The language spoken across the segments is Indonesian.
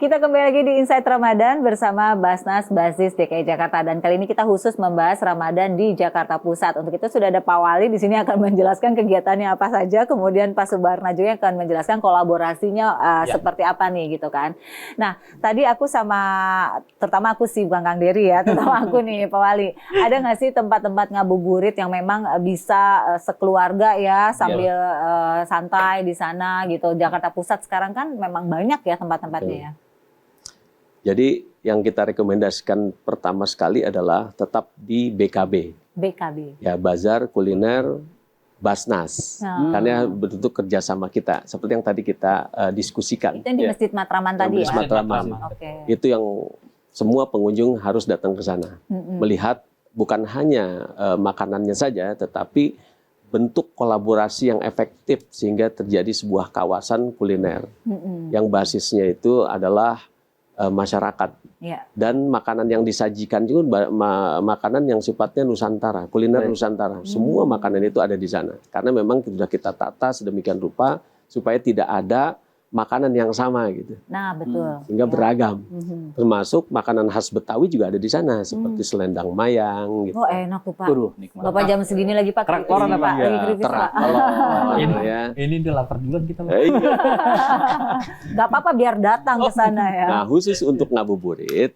Kita kembali lagi di Insight Ramadan bersama Basnas Basis DKI Jakarta, dan kali ini kita khusus membahas Ramadan di Jakarta Pusat. Untuk itu sudah ada Pak Wali di sini akan menjelaskan kegiatannya apa saja, kemudian Pak Subarna juga akan menjelaskan kolaborasinya seperti apa nih gitu kan. Nah, tadi aku terutama aku sih Bang Kang Dery ya, terutama aku nih Pak Wali. Ada nggak sih tempat-tempat ngabuburit yang memang bisa sekeluarga ya sambil santai di sana gitu. Jakarta Pusat sekarang kan memang banyak ya tempat-tempatnya ya. Jadi yang kita rekomendasikan pertama sekali adalah tetap di BKB. BKB. Ya, Bazar Kuliner Basnas. Karena bentuk kerjasama kita. Seperti yang tadi kita diskusikan. Itu yang di Masjid Matraman tadi ya? Masjid Matraman. Itu yang semua pengunjung harus datang ke sana. Melihat bukan hanya makanannya saja, tetapi bentuk kolaborasi yang efektif sehingga terjadi sebuah kawasan kuliner. Yang basisnya itu adalah masyarakat dan makanan yang disajikan juga makanan yang sifatnya Nusantara, kuliner Nusantara. Semua makanan itu ada di sana karena memang sudah kita tata sedemikian rupa supaya tidak ada makanan yang sama gitu. Nah, betul. Sehingga beragam. Termasuk makanan khas Betawi juga ada di sana seperti selendang mayang gitu. Oh, enak tuh Pak. Bapak jam segini lagi Pak. Kerak telur apa? Kerak telur ya. Ini udah lapar duluan kita. Gak apa-apa biar datang ke sana ya. Nah, khusus untuk ngabuburit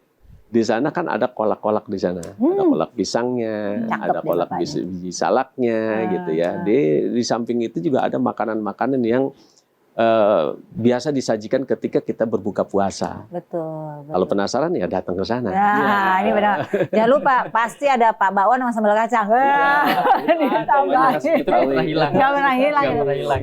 di sana kan ada kolak-kolak di sana. Ada kolak pisangnya, ada kolak biji salaknya gitu ya. Di samping itu juga ada makanan-makanan yang biasa disajikan ketika kita berbuka puasa. Betul. Kalau penasaran ya datang ke sana. Nah, ini benar. Jangan lupa pasti ada Pak Bakwan sama sambal kacang. Itu nggak pernah hilang. Nggak pernah hilang.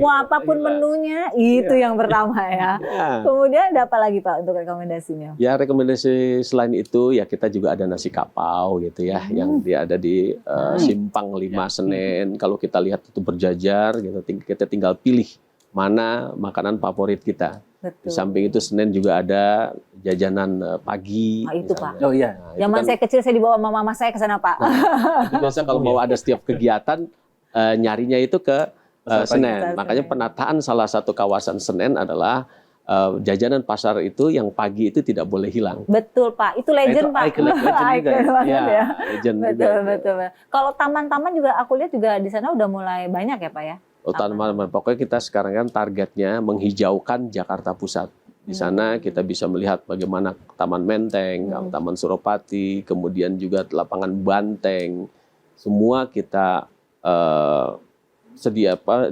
Mau apapun menunya itu yang pertama ya. Kemudian ada apa lagi Pak untuk rekomendasinya? Ya, rekomendasi selain itu ya kita juga ada nasi kapau gitu ya, yang dia ada di Simpang 5 Senen. Kalau kita lihat itu berjajar gitu, kita tinggal pilih mana makanan favorit kita. Betul. Di samping itu Senen juga ada jajanan pagi. Itu Pak. Oh iya. Zaman saya kecil saya dibawa mama saya ke sana Pak. Itu biasa kalau mau ada setiap kegiatan nyarinya itu ke Senen. Makanya penataan salah satu kawasan Senen adalah jajanan pasar itu yang pagi itu tidak boleh hilang. Betul Pak. Itu legend Pak. Legend juga ya. Legend Betul. Kalau taman-taman juga aku lihat juga di sana udah mulai banyak ya Pak ya. Pokoknya kita sekarang kan targetnya menghijaukan Jakarta Pusat. Di sana kita bisa melihat bagaimana Taman Menteng, Taman Suropati, kemudian juga lapangan Banteng. Semua kita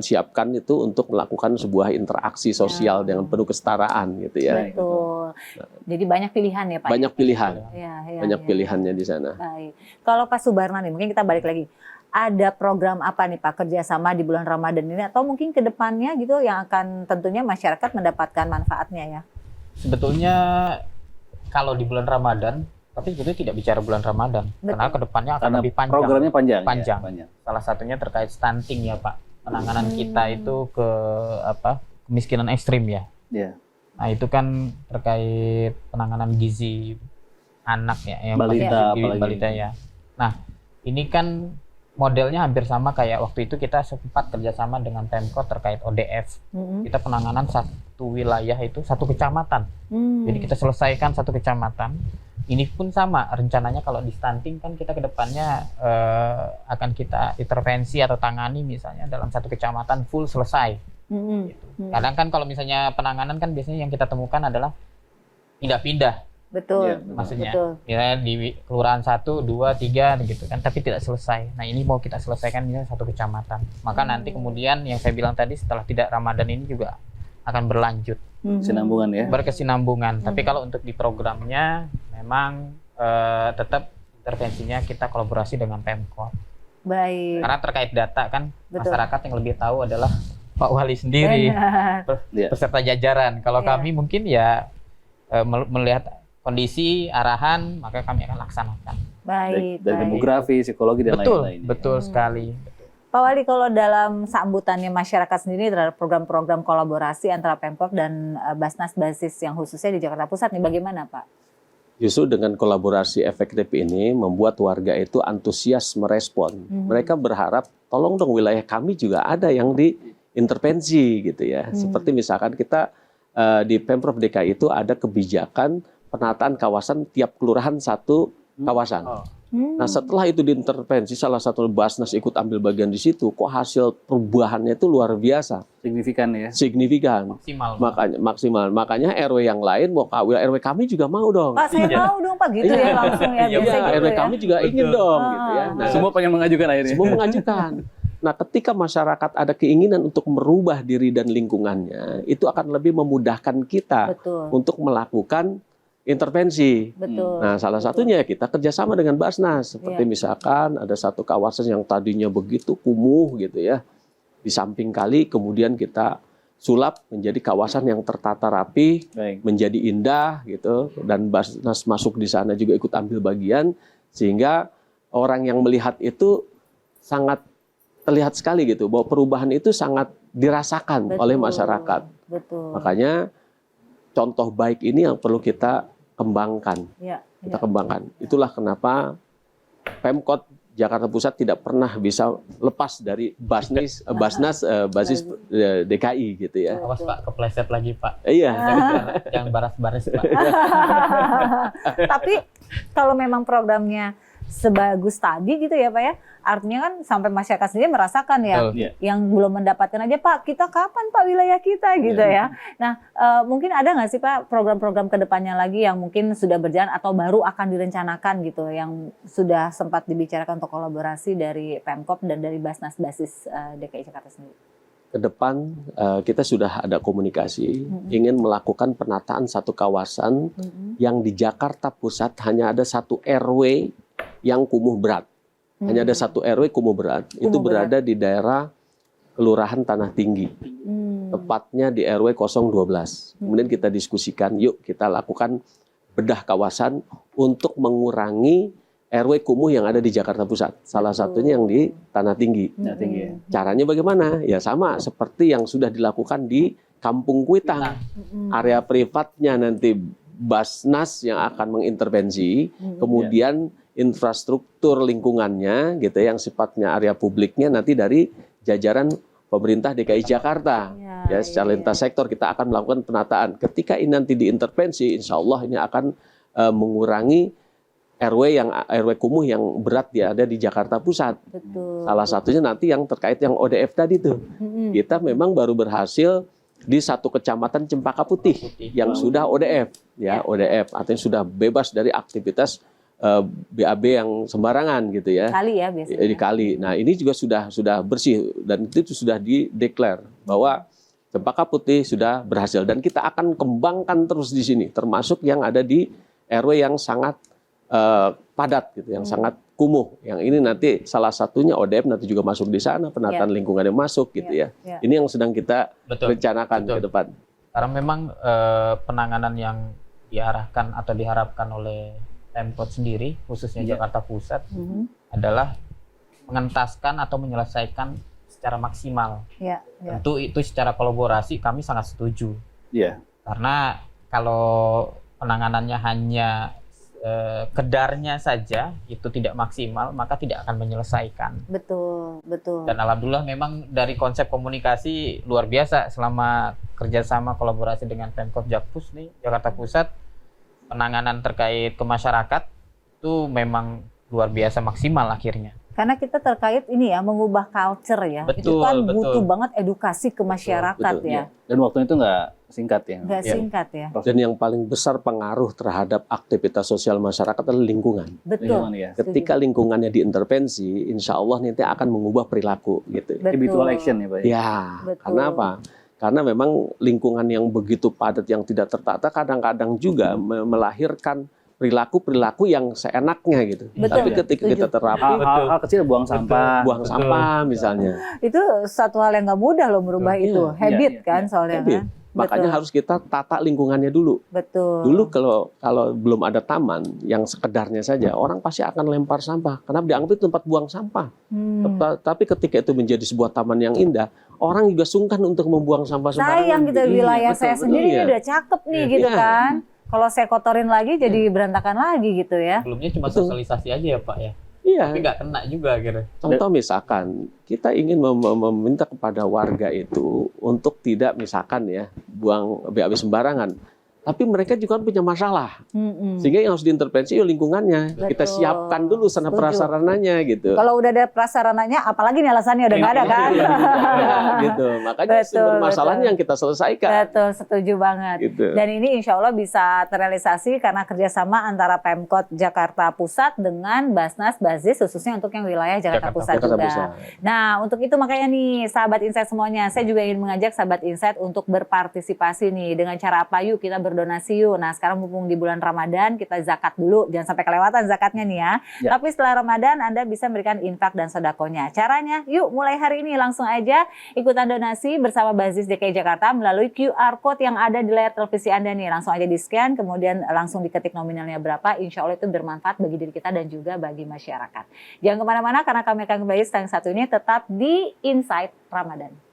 siapkan itu untuk melakukan sebuah interaksi sosial dengan penuh kesetaraan gitu ya. Betul. Jadi banyak pilihan ya Pak. Banyak pilihan. Banyak pilihannya di sana. Baik. Kalau Pak Subarna nih, mungkin kita balik lagi. Ada program apa nih Pak kerjasama di bulan Ramadan ini atau mungkin ke depannya gitu yang akan tentunya masyarakat mendapatkan manfaatnya ya? Sebetulnya kalau di bulan Ramadan, tapi sebetulnya tidak bicara bulan Ramadan. Karena ke depannya akan lebih panjang. Programnya panjang. Ya. Salah satunya terkait stunting ya Pak. Penanganan kita itu ke kemiskinan ekstrim ya. Nah itu kan terkait penanganan gizi anak ya, yang balita ya. Nah ini kan modelnya hampir sama kayak waktu itu kita sempat kerjasama dengan Pemkot terkait ODF. Kita penanganan satu wilayah itu satu kecamatan. Jadi kita selesaikan satu kecamatan. Ini pun sama rencananya kalau di stunting kan kita kedepannya akan kita intervensi atau tangani misalnya dalam satu kecamatan full selesai. Gitu. Kadang kan kalau misalnya penanganan kan biasanya yang kita temukan adalah pindah-pindah. Betul. Maksudnya ya di kelurahan 1, 2, 3 gitu kan, tapi tidak selesai. Nah ini mau kita selesaikan ini satu kecamatan. Maka nanti kemudian yang saya bilang tadi setelah tidak Ramadan ini juga akan berlanjut. Sinambungan ya. Berkesinambungan. Tapi kalau untuk di programnya memang tetap intervensinya kita kolaborasi dengan Pemkot. Baik. Karena terkait data kan masyarakat yang lebih tahu adalah Pak Wali sendiri, beserta jajaran. Kalau kami mungkin ya melihat kondisi, arahan, maka kami akan laksanakan. Baik. Dari demografi, psikologi, dan lain-lain. Betul sekali. Pak Wali, kalau dalam sambutannya masyarakat sendiri terhadap program-program kolaborasi antara Pemkot dan Basnas Basis yang khususnya di Jakarta Pusat nih, bagaimana Pak? Justru dengan kolaborasi efektif ini membuat warga itu antusias merespon. Mereka berharap, tolong dong wilayah kami juga ada yang diintervensi gitu ya. Seperti misalkan kita di Pemprov DKI itu ada kebijakan penataan kawasan tiap kelurahan satu kawasan. Nah setelah itu diintervensi, salah satu Basnas ikut ambil bagian di situ, kok hasil perubahannya itu luar biasa. Signifikan ya? Signifikan. Maksimal. Makanya RW yang lain mau kawin, RW kami juga mau dong. Pak saya mau dong Pak gitu ya langsung ya. Iya, biasa gitu RW ya. kami juga ingin dong gitu ya. Nah, Semua pengen mengajukan akhirnya. semua mengajukan. Nah ketika masyarakat ada keinginan untuk merubah diri dan lingkungannya, itu akan lebih memudahkan kita untuk melakukan intervensi. Betul. Nah, salah satunya kita kerjasama dengan Basnas. Seperti misalkan ada satu kawasan yang tadinya begitu kumuh gitu ya, di samping kali, kemudian kita sulap menjadi kawasan yang tertata rapi, menjadi indah gitu, dan Basnas masuk di sana juga ikut ambil bagian, sehingga orang yang melihat itu sangat terlihat sekali gitu, bahwa perubahan itu sangat dirasakan oleh masyarakat. Makanya contoh baik ini yang perlu kita kembangkan. Kita kembangkan. Itulah kenapa Pemkot Jakarta Pusat tidak pernah bisa lepas dari Basnas basis DKI gitu ya. Awas Pak, kepleset lagi Pak. Iya. Jangan baras-baras Pak. Tapi kalau memang programnya sebagus tadi gitu ya Pak ya, artinya kan sampai masyarakat sendiri merasakan ya, yang belum mendapatkan aja Pak, kita kapan Pak wilayah kita gitu ya. Nah mungkin ada nggak sih Pak program-program kedepannya lagi yang mungkin sudah berjalan atau baru akan direncanakan gitu, yang sudah sempat dibicarakan untuk kolaborasi dari Pemkop dan dari Basnas basis DKI Jakarta sendiri? Ke depan kita sudah ada komunikasi, ingin melakukan penataan satu kawasan yang di Jakarta Pusat hanya ada satu RW yang kumuh berat. Hanya ada satu RW kumuh berat. Itu berada di daerah Kelurahan Tanah Tinggi. Tepatnya di RW 012. Kemudian kita diskusikan, yuk kita lakukan bedah kawasan untuk mengurangi RW kumuh yang ada di Jakarta Pusat. Salah satunya yang di Tanah Tinggi. Caranya bagaimana? Ya sama seperti yang sudah dilakukan di Kampung Kuitang. Area privatnya nanti Basnas yang akan mengintervensi, kemudian infrastruktur lingkungannya gitu yang sifatnya area publiknya nanti dari jajaran pemerintah DKI Jakarta. Ya, secara lintas sektor kita akan melakukan penataan. Ketika ini nanti diintervensi, insya Allah ini akan mengurangi RW kumuh yang berat ada di Jakarta Pusat. Salah satunya nanti yang terkait yang ODF tadi tuh. Kita memang baru berhasil di satu kecamatan Cempaka Putih yang sudah ODF, ODF artinya sudah bebas dari aktivitas BAB yang sembarangan gitu ya. Kali ya biasanya. Di kali. Nah ini juga sudah bersih dan itu sudah dideklar bahwa Cempaka Putih sudah berhasil dan kita akan kembangkan terus di sini, termasuk yang ada di RW yang sangat padat gitu, yang sangat kumuh. Yang ini nanti salah satunya ODF nanti juga masuk di sana, penataan lingkungannya masuk gitu ya. Ini yang sedang kita rencanakan ke depan. Karena memang penanganan yang diarahkan atau diharapkan oleh Pemkot sendiri, khususnya Jakarta Pusat, adalah mengentaskan atau menyelesaikan secara maksimal. Tentu itu secara kolaborasi kami sangat setuju. Karena kalau penanganannya hanya kedarnya saja itu tidak maksimal, maka tidak akan menyelesaikan. Betul. Dan alhamdulillah memang dari konsep komunikasi luar biasa selama kerjasama kolaborasi dengan Pemkot Jakpus nih Jakarta Pusat, penanganan terkait ke masyarakat itu memang luar biasa maksimal akhirnya. Karena kita terkait ini ya, mengubah culture ya. Itu kan butuh banget edukasi ke masyarakat ya. Dan waktunya itu nggak singkat ya. Nggak singkat ya. Dan yang paling besar pengaruh terhadap aktivitas sosial masyarakat adalah lingkungan. Betul. Ketika lingkungannya diintervensi, insya Allah nanti akan mengubah perilaku gitu. Habitual action ya Pak. Ya, karena apa? Karena memang lingkungan yang begitu padat, yang tidak tertata, kadang-kadang juga melahirkan perilaku yang seenaknya gitu. Tapi ketika kita terapkan hal kecil, buang sampah misalnya. Itu satu hal yang nggak mudah loh merubah itu. Habit kan soalnya kan. Makanya harus kita tata lingkungannya dulu. Dulu kalau belum ada taman yang sekedarnya saja, orang pasti akan lempar sampah. Karena dianggap itu tempat buang sampah. Tapi ketika itu menjadi sebuah taman yang indah, orang juga sungkan untuk membuang sampah sembarangan. Sayang gitu, wilayah saya sendiri udah cakep nih gitu kan. Kalau saya kotorin lagi jadi berantakan lagi gitu ya. Sebelumnya cuma sosialisasi aja ya Pak ya. Iya. Tapi nggak kena juga gitu. Contoh misalkan kita ingin meminta kepada warga itu untuk tidak misalkan ya buang BAB sembarangan. Tapi mereka juga punya masalah, sehingga yang harus diintervensi lingkungannya. Betul. Kita siapkan dulu sana prasarananya gitu. Kalau udah ada prasarananya, apalagi nih alasannya udah nggak ada kan? Gitu. Makanya sumber masalahnya yang kita selesaikan. Betul, setuju banget. Gitu. Dan ini insya Allah bisa terrealisasi karena kerjasama antara Pemkot Jakarta Pusat dengan Basnas Basis, khususnya untuk yang wilayah Jakarta Pusat Jakarta juga. Pusat. Nah, untuk itu makanya nih, sahabat Insight semuanya, saya juga ingin mengajak sahabat Insight untuk berpartisipasi nih. Dengan cara apa? Yuk kita berdonasi yuk. Nah, sekarang mumpung di bulan Ramadan, kita zakat dulu. Jangan sampai kelewatan zakatnya nih ya. Tapi setelah Ramadan, Anda bisa memberikan infak dan sodakonya. Caranya, yuk mulai hari ini langsung aja ikutan donasi bersama Basis DKI Jakarta melalui QR Code yang ada di layar televisi Anda nih. Langsung aja di-scan, kemudian langsung diketik nominalnya berapa. Insya Allah itu bermanfaat bagi diri kita dan juga bagi masyarakat. Jangan kemana-mana karena kami akan kembali setelah yang satu ini tetap di Insight Ramadan.